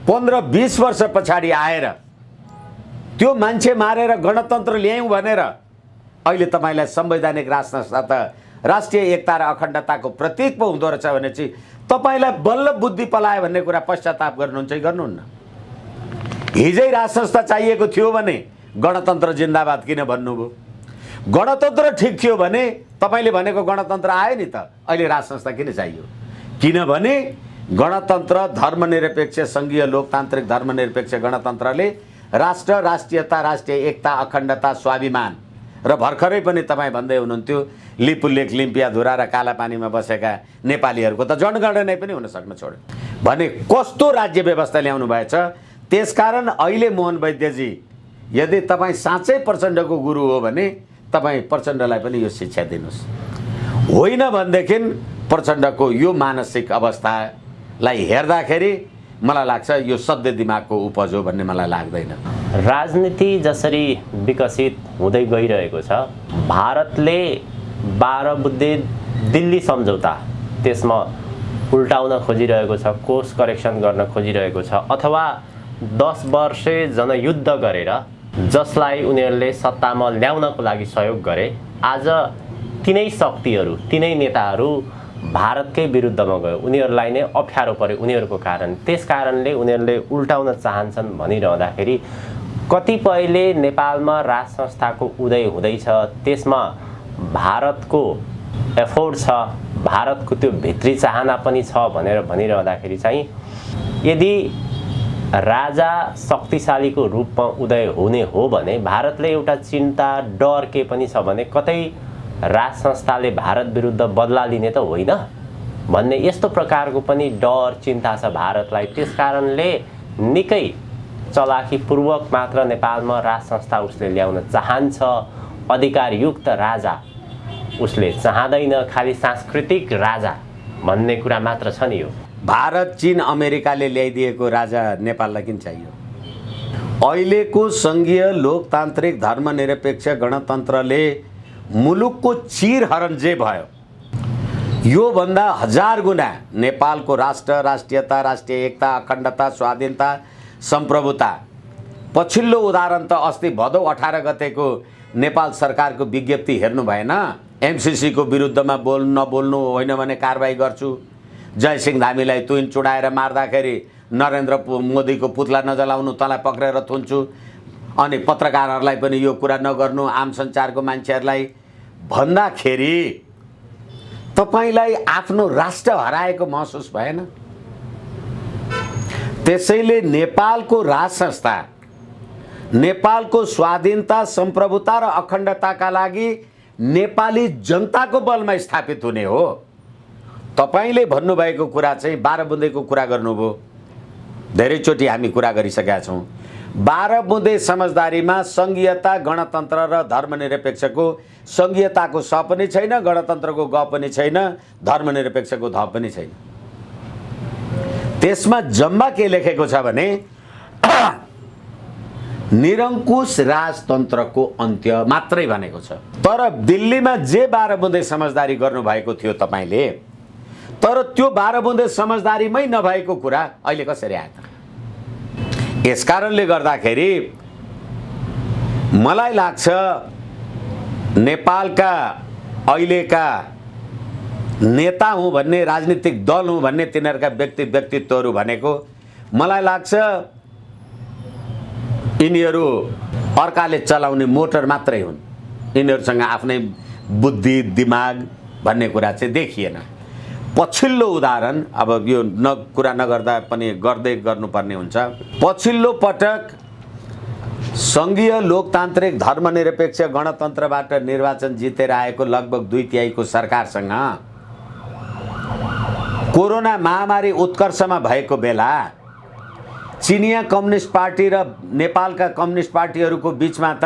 15-20 वर्ष पछाडि आएर त्यो मान्छे मारेर गणतन्त्र ल्यायौँ भनेर अहिले तपाईँलाई संवैधानिक राजसंस्था त राष्ट्रिय एकता र अखण्डताको प्रतीक पो हुँदो रहेछ भने चाहिँ तपाईँलाई बल्ल बुद्धि पलायो भन्ने कुरा पश्चाताप गर्नुहुन्छ कि गर्नुहुन्न? हिजै राजसंस्था चाहिएको थियो भने गणतन्त्र जिन्दाबाद किन भन्नुभयो? गणतन्त्र ठिक थियो भने तपाईँले भनेको गणतन्त्र आयो नि त। अहिले राजसंस्था किन चाहियो? किनभने गणतन्त्र धर्मनिरपेक्ष सङ्घीय लोकतान्त्रिक धर्मनिरपेक्ष गणतन्त्रले राष्ट्र, राष्ट्रियता, राष्ट्रिय एकता, अखण्डता, स्वाभिमान र भर्खरै पनि तपाईँ भन्दै हुनुहुन्थ्यो लिपुलेख, लिम्पियाधुरा र कालापानीमा बसेका नेपालीहरूको त जनगणनै पनि हुन सक्न छोड्यो भने कस्तो राज्य व्यवस्था ल्याउनु भएछ। त्यसकारण अहिले मोहन वैद्यजी यदि तपाईँ साँच्चै प्रचण्डको गुरु हो भने तपाईँ प्रचण्डलाई पनि यो शिक्षा दिनुहोस्। होइन भनेदेखि प्रचण्डको यो मानसिक अवस्थालाई हेर्दाखेरि मलाई लाग्छ यो सधैँ दिमागको उपज हो भन्ने मलाई लाग्दैन। राजनीति जसरी विकसित हुँदै गइरहेको छ, भारतले 12 बुँदे दिल्ली सम्झौता त्यसमा उल्टाउन खोजिरहेको छ, कोर्स करेक्सन गर्न खोजिरहेको छ, अथवा 10 वर्षे जनयुद्ध गरेर जसलाई उनीहरूले सत्तामा ल्याउनको लागि सहयोग गरे, आज तिनै शक्तिहरू, तिनै नेताहरू भारतकै विरुद्धमा गयो। उनीहरूलाई नै अप्ठ्यारो पर्यो उनीहरूको कारण। त्यस कारणले उनीहरूले उल्टाउन चाहन्छन् भनिरहँदाखेरि कतिपयले नेपालमा राज संस्थाको उदय हुँदैछ, त्यसमा भारतको एफोर्ट छ, भारतको त्यो भित्री चाहना पनि छ भनेर भनिरहँदाखेरि चाहिँ यदि राजा शक्तिशालीको रूपमा उदय हुने हो भने भारतले एउटा चिन्ता, डर के पनि छ भने कतै राज संस्थाले भारत विरुद्ध बदला लिने त होइन भन्ने यस्तो प्रकारको पनि डर, चिन्ता छ भारतलाई। त्यसकारणले निकै चलाखीपूर्वक मात्र नेपालमा राज संस्था उसले ल्याउन चाहन्छ। अधिकारयुक्त राजा उसले चाहँदैन, खालि सांस्कृतिक राजा भन्ने कुरा मात्र छ नि। यो भारत, चीन, अमेरिकाले ल्याइदिएको राजा नेपाललाई किन चाहियो? अहिलेको सङ्घीय लोकतान्त्रिक धर्मनिरपेक्ष गणतन्त्रले मुलुकको चिरहरण जे भयो योभन्दा 1000 गुणा नेपालको राष्ट्र, राष्ट्रियता, राष्ट्रिय एकता, अखण्डता, स्वाधीनता, सम्प्रभुता। पछिल्लो उदाहरण त अस्ति भदौ 18 गतेको नेपाल सरकारको विज्ञप्ति हेर्नु भएन? एमसीसीको विरुद्धमा नबोल्नु, होइन भने कारबाही गर्छु। जयसिंह धामीलाई तुइन चुडाएर मार्दाखेरि नरेन्द्र मोदीको पुतला नजलाउनु, तँलाई पक्रेर थुन्छु। अनि पत्रकारहरूलाई पनि यो कुरा नगर्नु, आम सञ्चारको मान्छेहरूलाई भन्दाखेरि तपाईलाई आफ्नो राष्ट्र हराएको महसुस भएन? त्यसैले नेपालको राज संस्था नेपालको स्वाधीनता, सम्प्रभुता र अखण्डताका लागि नेपाली जनताको बलमा स्थापित हुने हो। तपाईले भन्नुभएको कुरा चाहिँ 12 बुँदेको कुरा गर्नुभयो। धेरैचोटि हामी कुरा गरिसकेका छौँ। 12 बुँदे समझदारीमा सङ्घीयता, गणतन्त्र र धर्मनिरपेक्षको सङ्घीयताको स पनि छैन, गणतन्त्रको ग पनि छैन, धर्मनिरपेक्षको ध पनि छैन। त्यसमा जम्मा के लेखेको छ भने निरङ्कुश राजतन्त्रको अन्त्य मात्रै भनेको छ। तर दिल्लीमा जे 12 बुँदे समझदारी गर्नुभएको थियो तपाईले, तर त्यो 12 बुँदे समझदारीमै नभएको कुरा अहिले कसरी आयो त? यसकारणले गर्दाखेरि मलाई लाग्छ नेपालका अहिलेका नेता हुँ भन्ने, राजनीतिक दल हुँ भन्ने तिनीहरूका व्यक्तित्वहरू भनेको मलाई लाग्छ यिनीहरू अर्काले चलाउने मोटर मात्रै हुन्। यिनीहरूसँग आफ्नै बुद्धि, दिमाग भन्ने कुरा चाहिँ देखिएन। पछिल्लो उदाहरण, अब यो कुरा नगर्दा पनि गर्दै गर्नुपर्ने हुन्छ। पछिल्लो पटक सङ्घीय लोकतान्त्रिक धर्मनिरपेक्ष गणतन्त्रबाट निर्वाचन जितेर आएको लगभग 2/3 सरकारसँग कोरोना महामारी उत्कर्षमा भएको बेला चिनिया कम्युनिस्ट पार्टी र नेपालका कम्युनिस्ट पार्टीहरूको बिचमा त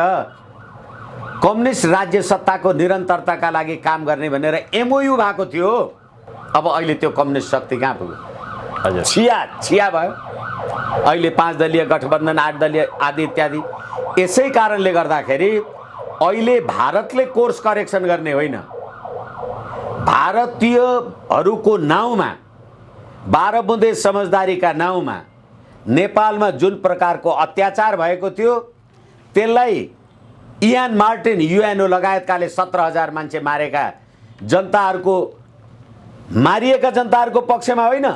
कम्युनिस्ट राज्य सत्ताको निरन्तरताका लागि काम गर्ने भनेर एमओयू भएको थियो। अब अहिले त्यो कम्युनिस्ट शक्ति कहाँ पुग्यो? छिया भयो। अहिले 5 दलीय गठबन्धन, 8 दलीय आदि इत्यादि। यसै कारणले गर्दाखेरि अहिले भारतले कोर्स करेक्सन गर्ने होइन, भारतीयहरूको नाउँमा 12 बुँदे समझदारीका नाउँमा नेपालमा जुन प्रकारको अत्याचार भएको थियो त्यसलाई इयान मार्टिन युएनओ लगायतकाले 17,000 मान्छे मारेका जनताहरूको मारिएका जनताहरूको पक्षमा होइन,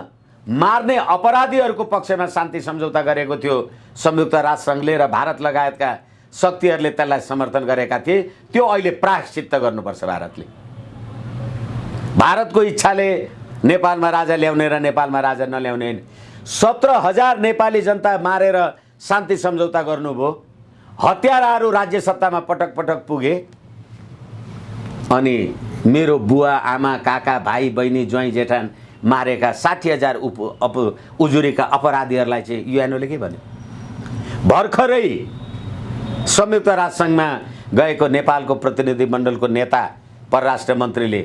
मार्ने अपराधीहरूको पक्षमा शान्ति सम्झौता गरेको थियो संयुक्त राष्ट्रसङ्घले र भारत लगायतका शक्तिहरूले त्यसलाई समर्थन गरेका थिए। त्यो अहिले प्रायश्चित्त गर्नुपर्छ भारतले। भारतको इच्छाले नेपालमा राजा ल्याउने र नेपालमा राजा नल्याउने होइन। 17,000 नेपाली जनता मारेर शान्ति सम्झौता गर्नुभयो, हत्याराहरू राज्य सत्तामा पटक पटक पुगे, अनि मेरो बुवा आमा काका भाइ बहिनी ज्वाइँ जेठान मारेका 60,000 उजुरीका अपराधीहरूलाई चाहिँ युएनओले के भन्यो? भर्खरै संयुक्त राष्ट्रसङ्घमा गएको नेपालको प्रतिनिधिमण्डलको नेता परराष्ट्र मन्त्रीले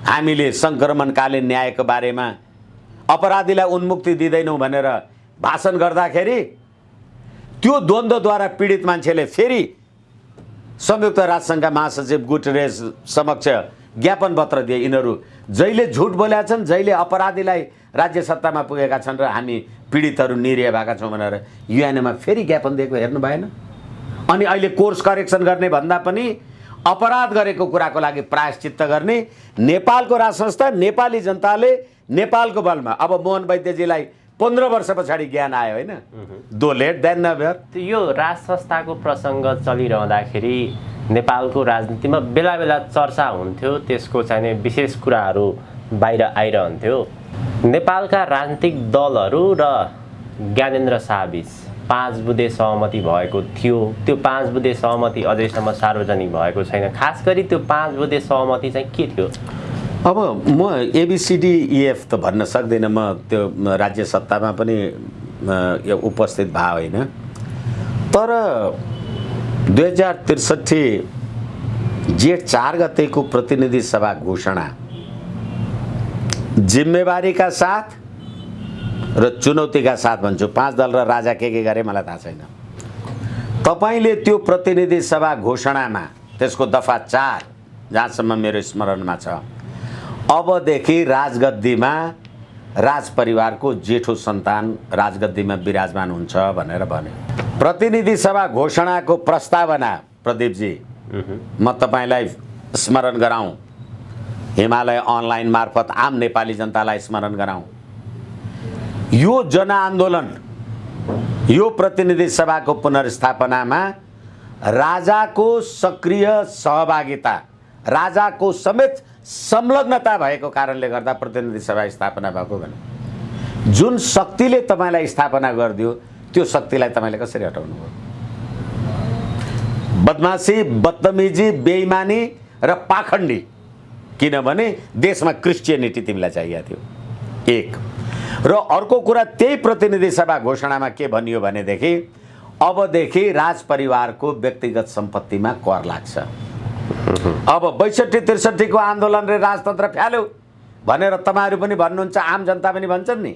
हामीले सङ्क्रमणकालीन न्यायको बारेमा अपराधीलाई उन्मुक्ति दिँदैनौँ भनेर भाषण गर्दाखेरि त्यो द्वन्द्वद्वारा पीडित मान्छेले फेरि संयुक्त राष्ट्रसङ्घका महासचिव गुटेरेस समक्ष ज्ञापन पत्र दिए। यिनीहरू जहिले झुट बोलेका छन्, जहिले अपराधीलाई राज्य सत्तामा पुगेका छन् र हामी पीडितहरू निरीह भएका छौँ भनेर युएनओमा फेरि ज्ञापन दिएको हेर्नु भएन? अनि अहिले कोर्स करेक्सन गर्ने भन्दा पनि अपराध गरेको कुराको लागि प्रायश्चित्त गर्ने नेपालको राज संस्था, नेपाली जनताले नेपालको बलमा अब मोहन वैद्यजीलाई 15 वर्ष पछाडि ज्ञान आयो होइन? दो लेट देन नेभर। यो राज संस्थाको प्रसङ्ग चलिरहँदाखेरि नेपालको राजनीतिमा बेला बेला चर्चा हुन्थ्यो, त्यसको चाहिने विशेष कुराहरू बाहिर आइरहन्थ्यो। नेपालका राजनीतिक दलहरू र ज्ञानेन्द्र शाहबीच 5 बुँदे सहमति भएको थियो। त्यो 5 बुँदे सहमति अझैसम्म सार्वजनिक भएको छैन। खास गरी त्यो 5 बुँदे सहमति चाहिँ के थियो? अब म ABCDEF त भन्न सक्दिनँ, म त्यो राज्य सत्तामा पनि उपस्थित भए होइन। तर 2063 जेठ 4 गतेको प्रतिनिधि सभा घोषणा जिम्मेवारीका साथ र चुनौतीका साथ भन्छु, 5 दल र राजा के गरे मलाई थाहा छैन। तपाईँले त्यो प्रतिनिधि सभा घोषणामा त्यसको दफा 4 जहाँसम्म मेरो स्मरणमा छ, अबदेखि राजगद्दीमा राज परिवारको जेठो सन्तान राजगद्दीमा विराजमान हुन्छ भनेर भन्यो। प्रतिनिधि सभा घोषणाको प्रस्तावना प्रदीपजी म तपाईँलाई स्मरण गराउँ, हिमालय अनलाइन मार्फत आम नेपाली जनतालाई स्मरण गराउँ। यो जनआन्दोलन, यो प्रतिनिधि सभाको पुनर्स्थापनामा राजाको सक्रिय सहभागिता, राजाको समेत संलग्नता भएको कारणले गर्दा प्रतिनिधि सभा स्थापना भएको भने जुन शक्तिले तपाईँलाई स्थापना गरिदियो त्यो शक्तिलाई तपाईँले कसरी हटाउनु भयो? बदमासी, बदतमिजी, बेइमानी र पाखण्डी, किनभने देशमा क्रिस्चियनिटी तिमीलाई चाहिएको थियो। एक र अर्को कुरा, त्यही प्रतिनिधि सभा घोषणामा के भनियो भनेदेखि अबदेखि राज परिवारको व्यक्तिगत सम्पत्तिमा कर लाग्छ। अब 62-63 को आन्दोलनले राजतन्त्र फ्याल्यो भनेर तपाईँहरू पनि भन्नुहुन्छ, आम जनता पनि भन्छन् नि।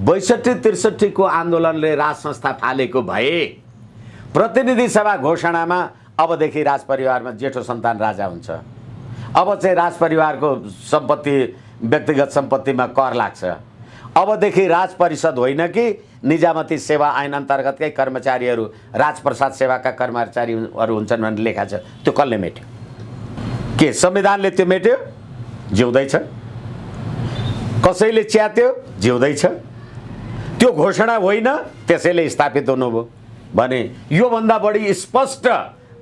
62-63 को आन्दोलनले राज संस्था फालेको भए प्रतिनिधि सभा घोषणामा अबदेखि राज परिवारमा जेठो सन्तान राजा हुन्छ, अब चाहिँ राज परिवारको सम्पत्ति व्यक्तिगत सम्पत्तिमा कर लाग्छ, अबदेखि राज परिषद होइन कि निजामती सेवा ऐन अन्तर्गतकै कर्मचारीहरू राजप्रसाद सेवाका कर्मचारीहरू हुन्छन् भनेर लेखा छ। त्यो कसले मेट्यो? के संविधानले त्यो मेट्यो? जिउँदैछ। कसैले च्यात्यो? जिउँदैछ। त्यो घोषणा होइन, त्यसैले स्थापित हुनुभयो भने योभन्दा बढी स्पष्ट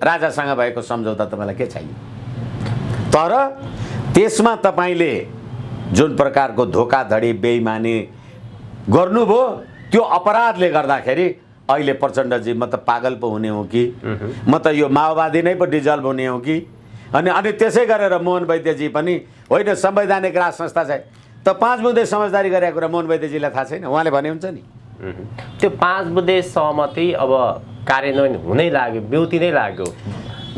राजासँग भएको सम्झौता तपाईँलाई के चाहियो? तर त्यसमा तपाईँले जुन प्रकारको धोकाधडी बेइमानी गर्नुभयो त्यो अपराधले गर्दाखेरि अहिले प्रचण्डजी म त पागल पो हुने हो कि, म त यो माओवादी नै पो डिजल्भ हुने हो कि, अनि त्यसै गरेर मोहन वैद्यजी पनि होइन संवैधानिक राज संस्था छ त 5 बुँदे समझदारी गरेको कुरा मोहन वैद्यजीलाई थाहा छैन? उहाँले भने हुन्छ नि। त्यो 5 बुँदे सहमति अब कार्यान्वयन हुनै लाग्यो, ब्युति नै लाग्यो।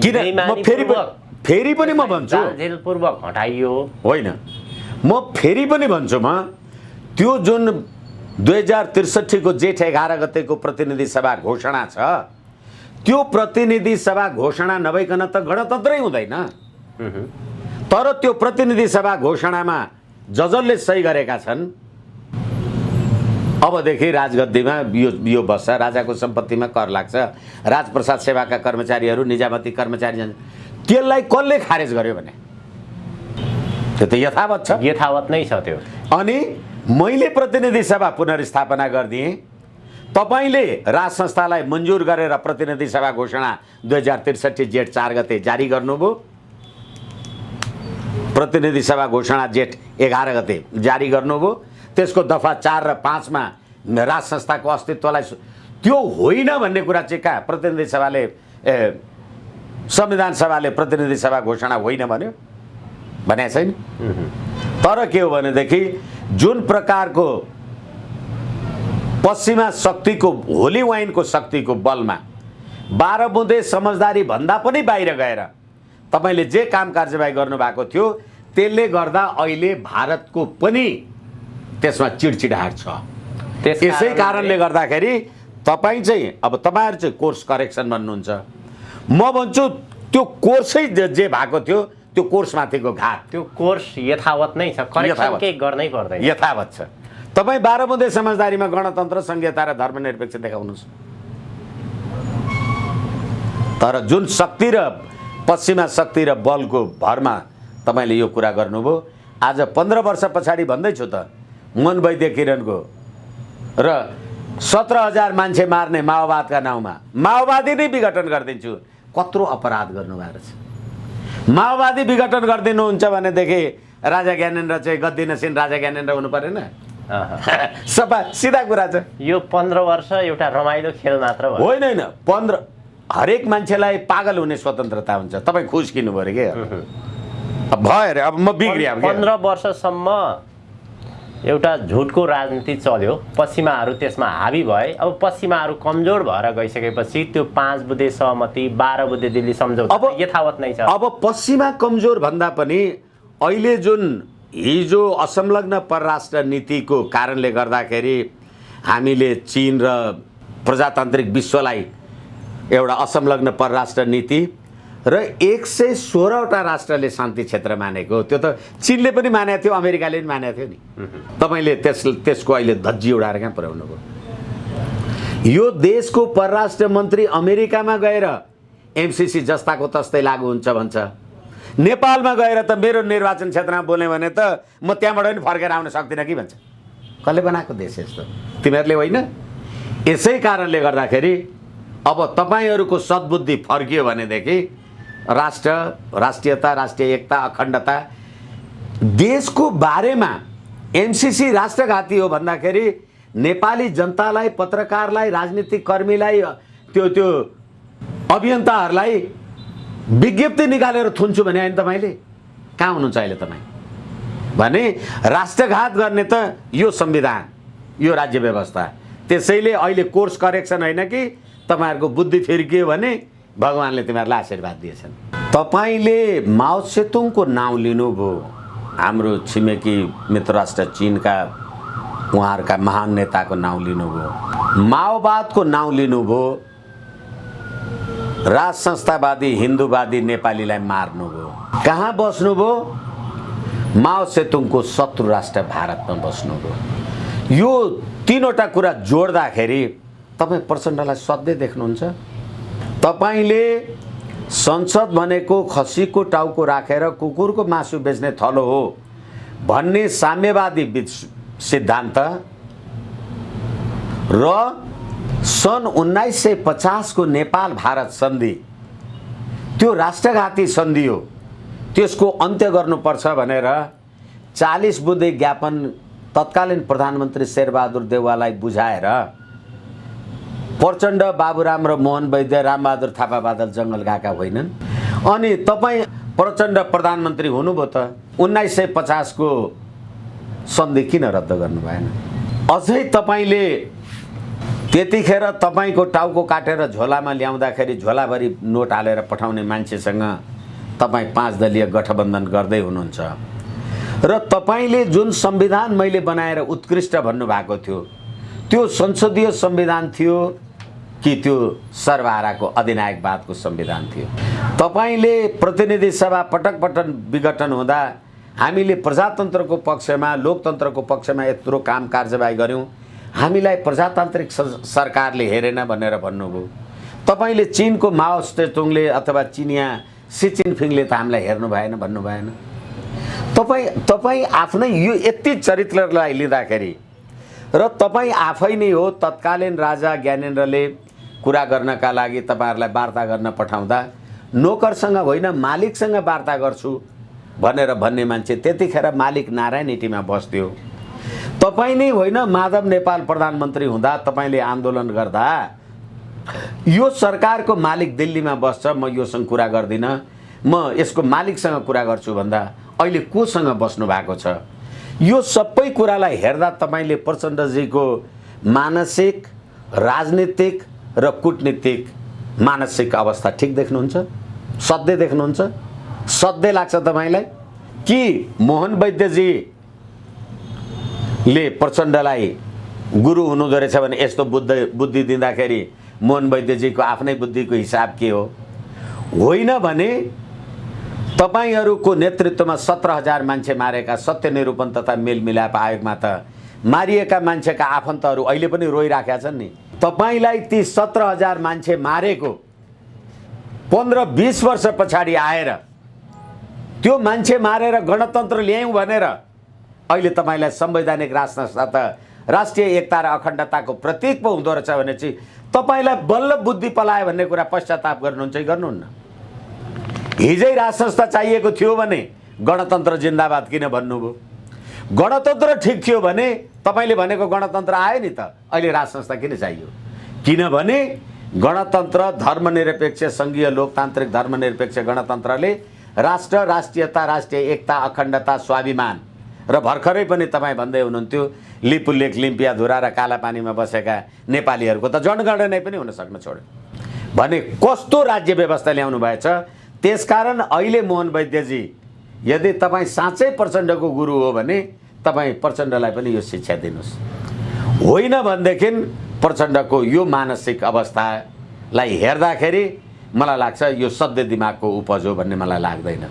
किन म फेरि पनि म भन्छु जेलपूर्वक हटाइयो होइन, म फेरि पनि भन्छु, म त्यो जुन 2063 को जेठ 11 गतेको प्रतिनिधि सभा घोषणा छ, त्यो प्रतिनिधि सभा घोषणा नभइकन त गणतन्त्रै हुँदैन। तर त्यो प्रतिनिधि सभा घोषणामा जसले सही गरेका छन् अबदेखि राजगद्दीमा यो बस्छ, राजाको सम्पत्तिमा कर लाग्छ, राजप्रसाद सेवाका कर्मचारीहरू, निजामती कर्मचारी जान्छ। त्यसलाई कसले खारेज गर्यो भने त्यो त यथावत छ, यथावत नै छ त्यो। अनि मैले प्रतिनिधि सभा पुनर्स्थापना गरिदिएँ, तपाईँले राज संस्थालाई मन्जुर गरेर प्रतिनिधि सभा घोषणा 2063 जेठ 4 गते जारी गर्नुभयो, प्रतिनिधि सभा घोषणा जेठ 11 गते जारी गर्नुभयो। त्यसको दफा 4 र 5 मा राज संस्थाको अस्तित्वलाई त्यो होइन भन्ने कुरा चाहिँ कहाँ प्रतिनिधि सभाले संविधान सभाले प्रतिनिधि सभा घोषणा होइन भन्यो, भनेको छैन। तर के हो भनेदेखि जुन प्रकारको पश्चिमा शक्तिको होली वाइनको शक्तिको बलमा 12 बुँदे समझदारी भन्दा पनि बाहिर गएर तपाईँले जे काम कार्यवाही गर्नुभएको थियो, त्यसले गर्दा अहिले भारतको पनि त्यसमा चिडचिडाहट छ। यसै कारणले गर्दाखेरि तपाईँ चाहिँ अब तपाईँहरू चाहिँ कोर्स करेक्सन भन्नुहुन्छ, म भन्छु त्यो कोर्सै जे भएको थियो त्यो कोर्समाथिको घात, त्यो कोर्स यथावत नै छ, करेक्सन केही गर्नै पर्दैन, यथावत छ। तपाईँ 12 बुँदे समझदारीमा गणतन्त्र, संघीयता र धर्मनिरपेक्ष देखाउनुहोस्, तर जुन शक्ति र पश्चिमा शक्ति र बलको भरमा तपाईँले यो कुरा गर्नुभयो। आज 15 वर्ष पछाडि भन्दैछु त, मन वैद्य किरणको र 17,000 मान्छे मार्ने माओवादका नाउँमा माओवादी नै विघटन गरिदिन्छु, कत्रो अपराध गर्नुभएको छ। माओवादी विघटन गरिदिनुहुन्छ भनेदेखि राजा ज्ञानेन्द्र चाहिँ गद्दी नसिन राजा ज्ञानेन्द्र हुनु परेन? सफा सिधा कुरा छ। यो 15 वर्ष एउटा रमाइलो खेल मात्र हो, होइन होइन। 15 हरेक मान्छेलाई पागल हुने स्वतन्त्रता हुन्छ। तपाईँ खुस किन्नु पऱ्यो के भयो अरे, अब म बिग्रिएँ। 15 वर्षसम्म एउटा झुटको राजनीति चल्यो, पश्चिमाहरू त्यसमा हावी भए। अब पश्चिमाहरू कमजोर भएर गइसकेपछि त्यो 5 बुँदे सहमति, 12 बुँदे दिल्ली सम्झौता यथावत नै छ। अब पश्चिमा कमजोर भन्दा पनि अहिले जुन हिजो असंलग्न परराष्ट्र नीतिको कारणले गर्दाखेरि हामीले चीन र प्रजातान्त्रिक विश्वलाई एउटा असंलग्न परराष्ट्र नीति र 116वटा राष्ट्रले शान्ति क्षेत्र मानेको, त्यो त चीनले पनि मानेको थियो, अमेरिकाले पनि मानेको थियो नि। तपाईँले त्यसको अहिले धज्जी उडाएर कहाँ पुर्याउनु भयो? यो देशको परराष्ट्र मन्त्री अमेरिकामा गएर एमसीसी जस्ताको तस्तै लागू हुन्छ भन्छ, नेपालमा गएर त मेरो निर्वाचन क्षेत्रमा बोल्ने भने त म त्यहाँबाट पनि फर्केर आउन सक्दिनँ कि भन्छ। कसले बनाएको देश यस्तो? तिमीहरूले होइन? यसै कारणले गर्दाखेरि अब तपाईँहरूको सद्बुद्धि फर्कियो भनेदेखि राष्ट्र, राष्ट्रियता, राष्ट्रिय एकता, अखण्डता, देशको बारेमा एमसीसी राष्ट्रघाती हो भन्दाखेरि नेपाली जनतालाई, पत्रकारलाई, राजनीतिक कर्मीलाई, त्यो अभियन्ताहरूलाई विज्ञप्ति निकालेर थुन्छु भने होइन तपाईँले? कहाँ हुनुहुन्छ अहिले तपाईँ? भने राष्ट्रघात गर्ने त यो संविधान, यो राज्य व्यवस्था। त्यसैले अहिले कोर्स करेक्सन होइन कि तपाईँहरूको बुद्धि फिर्कियो भने भगवान्ले तिमीहरूलाई आशीर्वाद दिएछन्। तपाईँले माओ सेतुङको नाउँ लिनुभयो, हाम्रो छिमेकी मित्र राष्ट्र चीनका उहाँहरूका महान नेताको नाउँ लिनुभयो, माओवादको नाउँ लिनुभयो, राज संस्थावादी हिन्दूवादी नेपालीलाई मार्नुभयो। कहाँ बस्नुभयो? माओ सेतुङको शत्रु राष्ट्र भारतमा बस्नुभयो। यो तीनवटा कुरा जोड्दाखेरि तपाईँ प्रचण्डलाई सधैँ देख्नुहुन्छ। तपाईँले संसद भनेको खसीको टाउको राखेर कुकुरको मासु बेच्ने थलो हो भन्ने साम्यवादी सिद्धान्त र सन् 1950 को नेपाल भारत सन्धि, त्यो राष्ट्रघाती सन्धि हो, त्यसको अन्त्य गर्नुपर्छ भनेर 40 बुँदे ज्ञापन तत्कालीन प्रधानमन्त्री शेरबहादुर देउवालाई बुझाएर प्रचण्ड, बाबुराम र मोहन वैद्य, रामबहादुर थापा बादल जङ्गल गएका होइनन्। अनि तपाईँ प्रचण्ड प्रधानमन्त्री हुनुभयो त 1950 को सन्धि किन रद्द गर्नु भएन? अझै तपाईँले त्यतिखेर तपाईँको टाउको काटेर झोलामा ल्याउँदाखेरि झोलाभरि नोट हालेर पठाउने मान्छेसँग तपाईँ 5 दलीय गठबन्धन गर्दै हुनुहुन्छ र तपाईँले जुन संविधान मैले बनाएर उत्कृष्ट भन्नुभएको थियो त्यो संसदीय संविधान थियो कि त्यो सर्वहाराको अधिनायकवादको संविधान थियो? तपाईँले प्रतिनिधि सभा पटक पटक विघटन हुँदा हामीले प्रजातन्त्रको पक्षमा, लोकतन्त्रको पक्षमा यत्रो काम कार्यवाही गऱ्यौँ। हामीलाई प्रजातान्त्रिक सरकारले हेरेन भनेर भन्नुभयो। तपाईँले चिनको माओ त्से-तुङले अथवा चिनिया सी जिनपिङले त हामीलाई हेर्नु भएन भन्नु भएन। तपाईँ आफ्नै यो यति चरित्रलाई लिँदाखेरि र तपाईँ आफै नै हो तत्कालीन राजा ज्ञानेन्द्रले कुरा गर्नका लागि तपाईँहरूलाई वार्ता गर्न पठाउँदा नोकरसँग होइन मालिकसँग वार्ता गर्छु भनेर भन्ने मान्छे त्यतिखेर मालिक नारायण एटीमा बस्थ्यो। तपाईँ नै होइन माधव नेपाल प्रधानमन्त्री हुँदा तपाईँले आन्दोलन गर्दा यो सरकारको मालिक दिल्लीमा बस्छ, म योसँग कुरा गर्दिनँ, म यसको मालिकसँग कुरा गर्छु भन्दा अहिले कोसँग बस्नु भएको छ? यो सबै कुरालाई हेर्दा तपाईँले प्रचण्डजीको मानसिक, राजनीतिक र कूटनीतिक मानसिक अवस्था ठिक देख्नुहुन्छ? सधैँ देख्नुहुन्छ? सधैँ लाग्छ तपाईँलाई कि मोहन वैद्यजीले प्रचण्डलाई गुरु हुनुहुँदो रहेछ भने यस्तो बुद्धि दिँदाखेरि मोहन वैद्यजीको आफ्नै बुद्धिको हिसाब के हो? होइन भने तपाईँहरूको नेतृत्वमा 17,000 मान्छे मारेका सत्य निरूपण तथा मेलमिलाप आयोगमा त मारिएका मान्छेका आफन्तहरू अहिले पनि रोइराखेका छन् नि। तपाईँलाई ती 17,000 मान्छे मारेको 15-20 वर्ष पछाडि आएर त्यो मान्छे मारेर गणतन्त्र ल्यायौँ भनेर अहिले तपाईँलाई संवैधानिक राष्ट्रिय एकता र अखण्डताको प्रतीक पो हुँदो रहेछ भने चाहिँ तपाईँलाई बल्ल बुद्धि पलायो भन्ने कुरा पश्चाताप गर्नुहुन्छ कि गर्नुहुन्न? हिजै राज संस्था चाहिएको थियो भने गणतन्त्र जिन्दाबाद किन भन्नुभयो? गणतन्त्र ठिक थियो भने तपाईँले भनेको गणतन्त्र आयो नि त, अहिले राज संस्था किन चाहियो? किनभने गणतन्त्र धर्मनिरपेक्ष सङ्घीय लोकतान्त्रिक धर्मनिरपेक्ष गणतन्त्रले राष्ट्र, राष्ट्रियता, राष्ट्रिय एकता, अखण्डता, स्वाभिमान र भर्खरै पनि तपाईँ भन्दै हुनुहुन्थ्यो लिपुलेख, लिम्पियाधुरा र कालापानीमा बसेका नेपालीहरूको त जनगणना पनि हुन सक्न छोड्यो भने कस्तो राज्य व्यवस्था ल्याउनु भएछ। त्यसकारण अहिले मोहन वैद्यजी यदि तपाईँ साँच्चै प्रचण्डको गुरु हो भने तपाईँ प्रचण्डलाई पनि यो शिक्षा दिनुहोस्। होइन भनेदेखि प्रचण्डको यो मानसिक अवस्थालाई हेर्दाखेरि मलाई लाग्छ यो सधैँ दिमागको उपज हो भन्ने मलाई लाग्दैन।